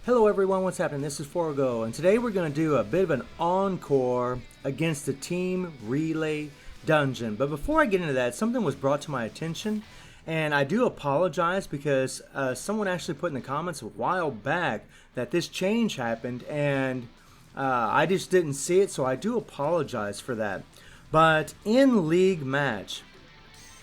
Hello everyone, what's happening? This is Forgo, and today we're going to do a bit of an encore against the Team Relay Dungeon. But before I get into that, something was brought to my attention, and I do apologize because someone actually put in the comments a while back that this change happened, and I just didn't see it, so I do apologize for that. But in League Match,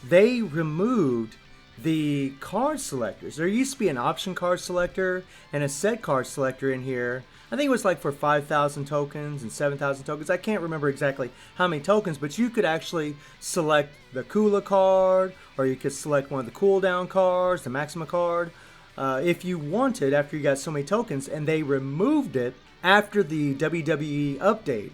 they removed the card selectors. There used to be an option card selector and a set card selector in here. I think it was like for 5,000 tokens and 7,000 tokens. I can't remember exactly how many tokens, but you could actually select the Kula card, or you could select one of the cooldown cards, the Maxima card, if you wanted after you got so many tokens, and they removed it after the WWE update.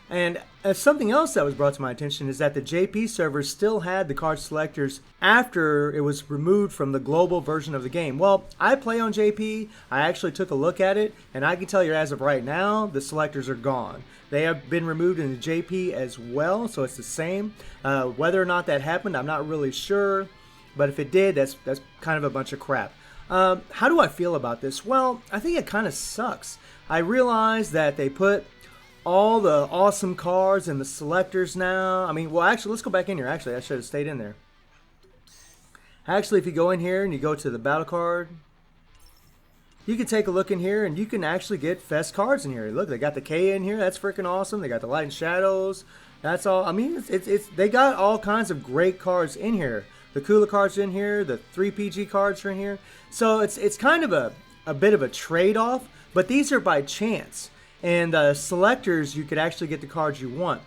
And something else that was brought to my attention is that the JP server still had the card selectors after it was removed from the global version of the game. Well, I play on JP. I actually took a look at it, and I can tell you as of right now, the selectors are gone. They have been removed in the JP as well, so it's the same. Whether or not that happened, I'm not really sure. But if it did, that's kind of a bunch of crap. How do I feel about this? Well, I think it kind of sucks. I realize that they put all the awesome cards and the selectors now. I mean, well, actually, let's go back in here. Actually, I should have stayed in there. Actually, if you go in here and you go to the battle card, you can take a look in here and you can actually get Fest cards in here. Look, they got the K in here. That's freaking awesome. They got the Light and Shadows. That's all. I mean, they got all kinds of great cards in here. The Kula cards in here. The 3 PG cards are in here. So it's kind of a bit of a trade-off, but these are by chance. And selectors, you could actually get the cards you want.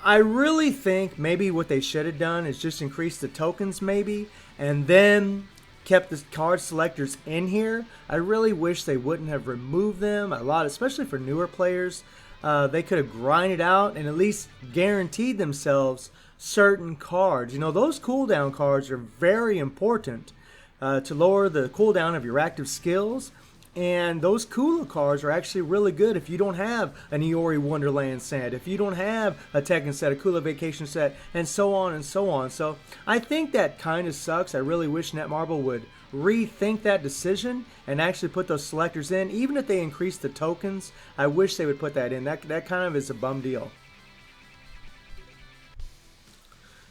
I really think maybe what they should have done is just increase the tokens maybe, and then kept the card selectors in here. I really wish they wouldn't have removed them a lot, especially for newer players. They could have grinded out and at least guaranteed themselves certain cards. You know, those cooldown cards are very important to lower the cooldown of your active skills. And those Kula cards are actually really good if you don't have an Iori Wonderland set, if you don't have a Tekken set, a Kula Vacation set, and so on and so on. So I think that kind of sucks. I really wish Netmarble would rethink that decision and actually put those selectors in. Even if they increase the tokens, I wish they would put that in. That kind of is a bum deal.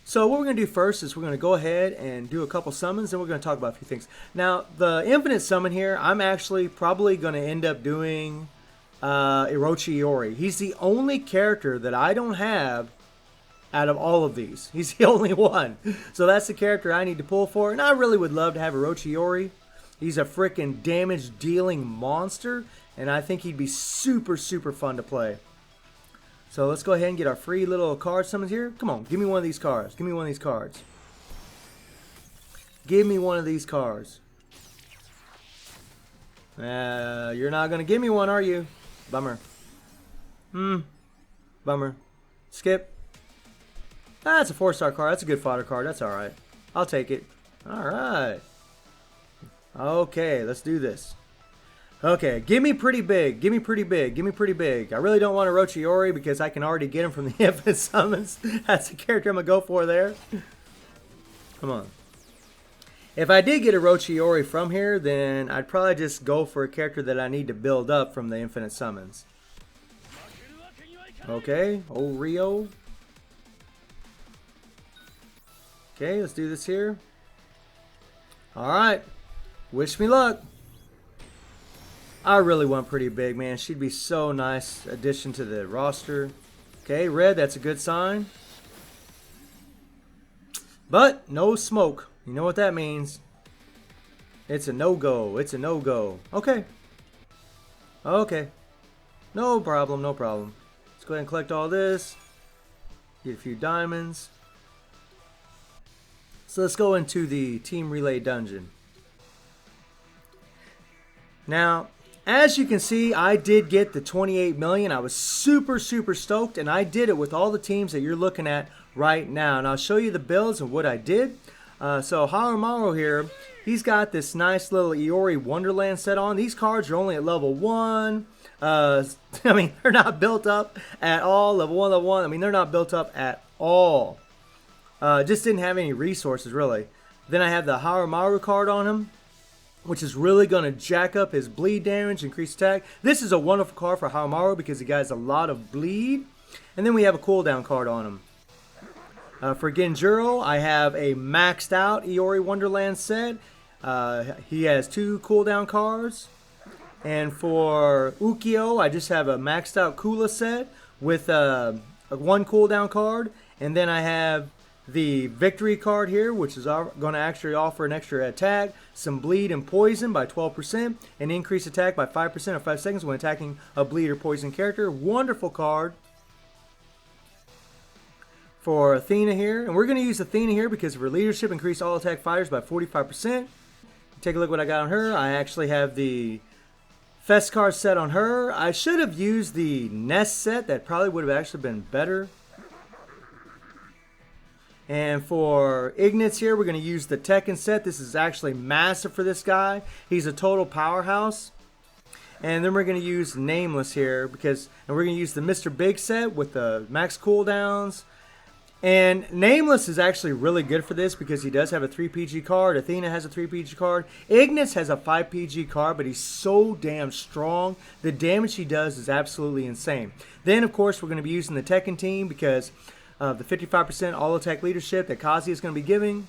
So what we're going to do first is we're going to go ahead and do a couple summons, and we're going to talk about a few things. Now, the infinite summon here, I'm actually probably going to end up doing Orochi Iori. He's the only character that I don't have out of all of these. He's the only one. So that's the character I need to pull for, and I really would love to have Orochi Iori. He's a freaking damage-dealing monster, and I think he'd be super, super fun to play. So let's go ahead and get our free little card summons here. Come on, give me one of these cards. Give me one of these cards. Give me one of these cards. You're not going to give me one, are you? Bummer. Bummer. Skip. That's a 4-star card. That's a good fodder card. That's alright. I'll take it. Alright. Okay, let's do this. Okay, give me pretty big. Give me pretty big. Give me pretty big. I really don't want Orochi Iori because I can already get him from the infinite summons. That's the character I'm going to go for there. Come on. If I did get Orochi Iori from here, then I'd probably just go for a character that I need to build up from the infinite summons. Okay, old Rio. Okay, let's do this here. Alright. Wish me luck. I really want pretty big, man. She'd be so nice addition to the roster. Okay, red, that's a good sign. But no smoke. You know what that means. It's a no-go. It's a no-go. Okay. Okay. No problem, no problem. Let's go ahead and collect all this. Get a few diamonds. So let's go into the Team Relay Dungeon. Now, as you can see, I did get the 28 million. I was super, super stoked, and I did it with all the teams that you're looking at right now. And I'll show you the builds and what I did. So Harumaru here, he's got this nice little Iori Wonderland set on. These cards are only at level 1. I mean, they're not built up at all. Level 1, level 1. I mean, they're not built up at all. Just didn't have any resources, really. Then I have the Harumaru card on him. which is really going to jack up his bleed damage, increase attack. This is a wonderful card for Hamaru because he has a lot of bleed. And then we have a cooldown card on him. For Genjuro, I have a maxed out Iori Wonderland set. He has 2 cooldown cards. And for Ukyo, I just have a maxed out Kula set with a 1 cooldown card. And then I have the victory card here, which is going to actually offer an extra attack, some bleed and poison by 12%, and increase attack by 5% or 5 seconds when attacking a bleed or poison character. Wonderful card. For Athena here, and we're going to use Athena here because of her leadership, increase all attack fighters by 45%. Take a look what I got on her. I actually have the Feskar set on her. I should have used the Nest set. That probably would have actually been better. And for Ignatz here, we're going to use the Tekken set. This is actually massive for this guy. He's a total powerhouse. And then we're going to use Nameless here and we're going to use the Mr. Big set with the max cooldowns. And Nameless is actually really good for this because he does have a 3 PG card. Athena has a 3 PG card. Ignatz has a 5 PG card, but he's so damn strong. The damage he does is absolutely insane. Then, of course, we're going to be using the Tekken team because of the 55% all attack leadership that Kazuya is going to be giving.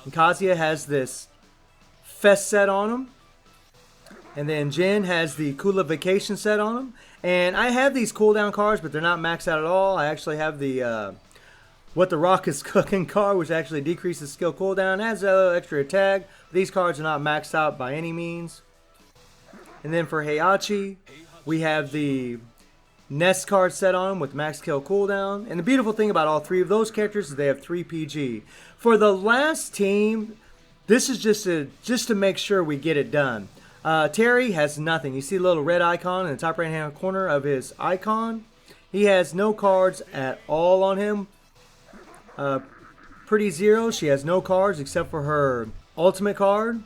And Kazuya has this Fest set on him. And then Jin has the Kula Vacation set on him. And I have these cooldown cards, but they're not maxed out at all. I actually have the What the Rock is Cooking card, which actually decreases skill cooldown, adds a little extra attack. These cards are not maxed out by any means. And then for Heihachi, we have the Nest card set on them with max kill cooldown. And the beautiful thing about all 3 of those characters is they have 3 PG. For the last team, this is just to make sure we get it done. Terry has nothing. You see the little red icon in the top right hand corner of his icon. He has no cards at all on him. Pretty Zero, she has no cards except for her ultimate card.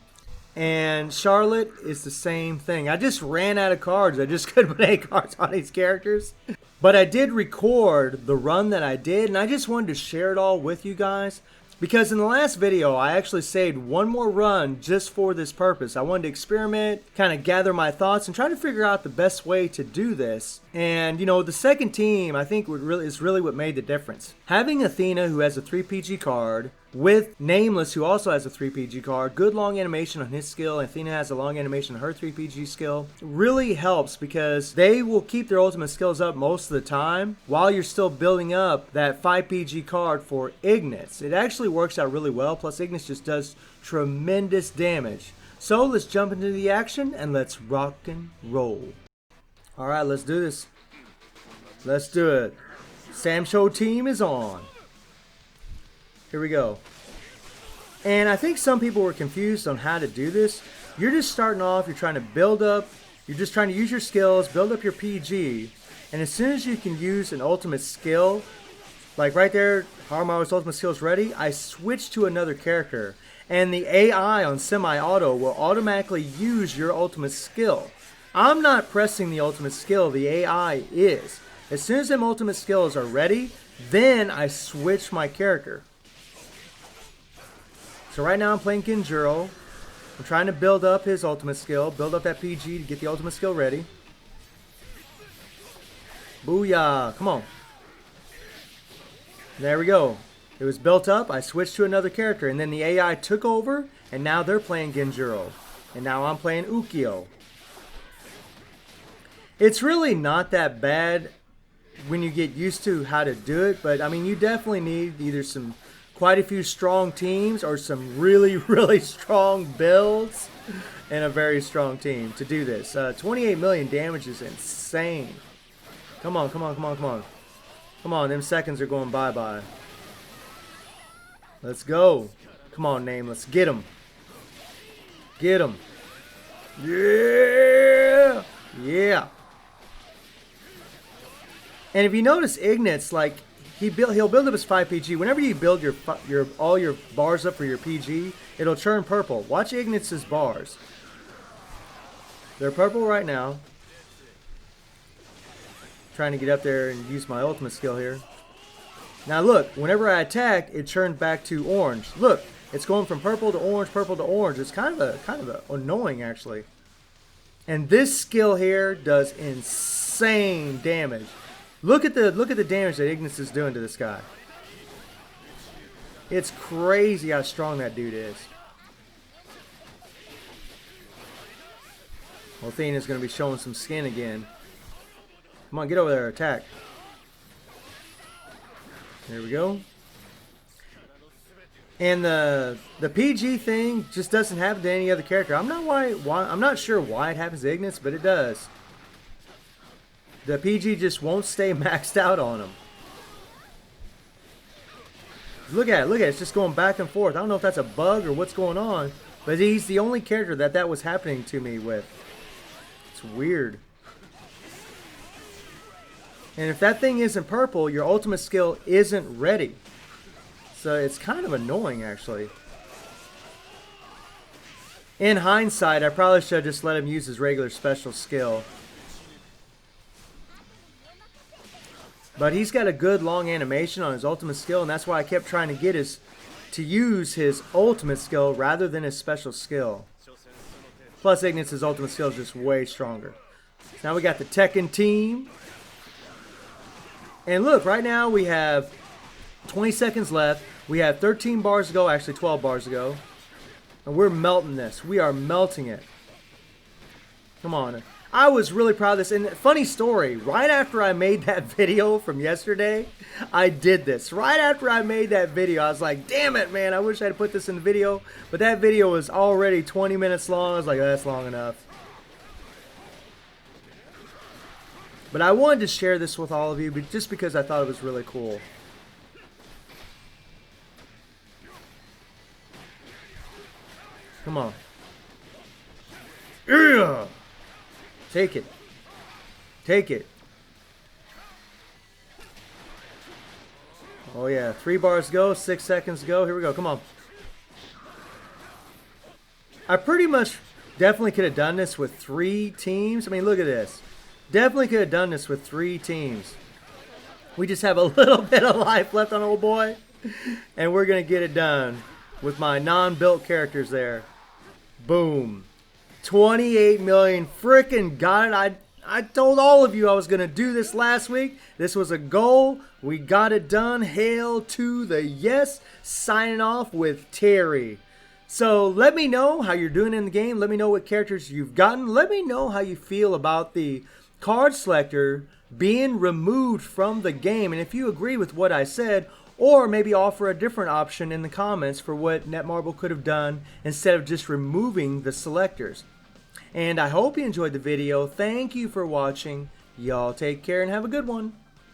And Charlotte is the same thing. I just ran out of cards. I just couldn't put any cards on these characters. But I did record the run that I did, and I just wanted to share it all with you guys. Because in the last video, I actually saved one more run just for this purpose. I wanted to experiment, kind of gather my thoughts, and try to figure out the best way to do this. And, you know, the second team, I think, is really what made the difference. Having Athena, who has a 3 PG card, with Nameless, who also has a 3 PG card, good long animation on his skill, Athena has a long animation on her 3 PG skill, really helps because they will keep their ultimate skills up most of the time while you're still building up that 5 PG card for Ignatz. It actually works out really well, plus Ignatz just does tremendous damage. So let's jump into the action and let's rock and roll. Alright, let's do this. Let's do it. Sam Show team is on. Here we go. And I think some people were confused on how to do this. You're just starting off, you're trying to build up, you're just trying to use your skills, build up your PG, and as soon as you can use an ultimate skill, like right there, Harumaru's ultimate skill is ready, I switch to another character, and the AI on semi-auto will automatically use your ultimate skill. I'm not pressing the ultimate skill, the AI is. As soon as them ultimate skills are ready, then I switch my character. So right now I'm playing Genjuro. I'm trying to build up his ultimate skill, build up that PG to get the ultimate skill ready. Booyah! Come on. There we go. It was built up, I switched to another character, and then the AI took over, and now they're playing Genjuro. And now I'm playing Ukyo. It's really not that bad when you get used to how to do it, but I mean, you definitely need either quite a few strong teams or some really, really strong builds and a very strong team to do this. 28 million damage is insane. Come on, come on, come on, come on. Come on, them seconds are going bye-bye. Let's go. Come on, Nameless. Get him. Get him. Yeah! Yeah. And if you notice Ignatz, like, he'll build up his 5 PG. Whenever you build all your bars up for your PG, it'll turn purple. Watch Ignatz's bars. They're purple right now. Trying to get up there and use my ultimate skill here. Now look, whenever I attack, it turned back to orange. Look, It's going from purple to orange. It's kind of annoying actually. And this skill here does insane damage. Look at the damage that Ignis is doing to this guy. It's crazy how strong that dude is. Well, Athena's going to be showing some skin again. Come on, get over there, attack. There we go. And the PG thing just doesn't happen to any other character. I'm not sure why it happens to Ignis, but it does. The PG just won't stay maxed out on him. Look at it, it's just going back and forth. I don't know if that's a bug or what's going on, but he's the only character that was happening to me with. It's weird. And if that thing isn't purple, your ultimate skill isn't ready. So it's kind of annoying, actually. In hindsight, I probably should have just let him use his regular special skill. But he's got a good long animation on his ultimate skill, and that's why I kept trying to get to use his ultimate skill rather than his special skill. Plus, Ignis' ultimate skill is just way stronger. So now we got the Tekken team. And look, right now we have 20 seconds left. We have 13 bars to go, actually 12 bars to go. And we're melting this. We are melting it. Come on. I was really proud of this. And funny story, right after I made that video from yesterday, I did this. Right after I made that video, I was like, damn it, man, I wish I had put this in the video. But that video was already 20 minutes long. I was like, oh, that's long enough. But I wanted to share this with all of you just because I thought it was really cool. Come on. Yeah! Take it. Take it. Oh yeah, 3 bars go, 6 seconds go. Here we go, come on. I pretty much definitely could have done this with 3 teams. I mean, look at this. Definitely could have done this with 3 teams. We just have a little bit of life left on old boy. And we're going to get it done with my non-built characters there. Boom. 28 million. Freaking got it. I told all of you I was going to do this last week. This was a goal. We got it done. Hail to the yes. Signing off with Terry. So let me know how you're doing in the game. Let me know what characters you've gotten. Let me know how you feel about the card selector being removed from the game. And if you agree with what I said, or maybe offer a different option in the comments for what Netmarble could have done instead of just removing the selectors. And I hope you enjoyed the video. Thank you for watching. Y'all take care and have a good one.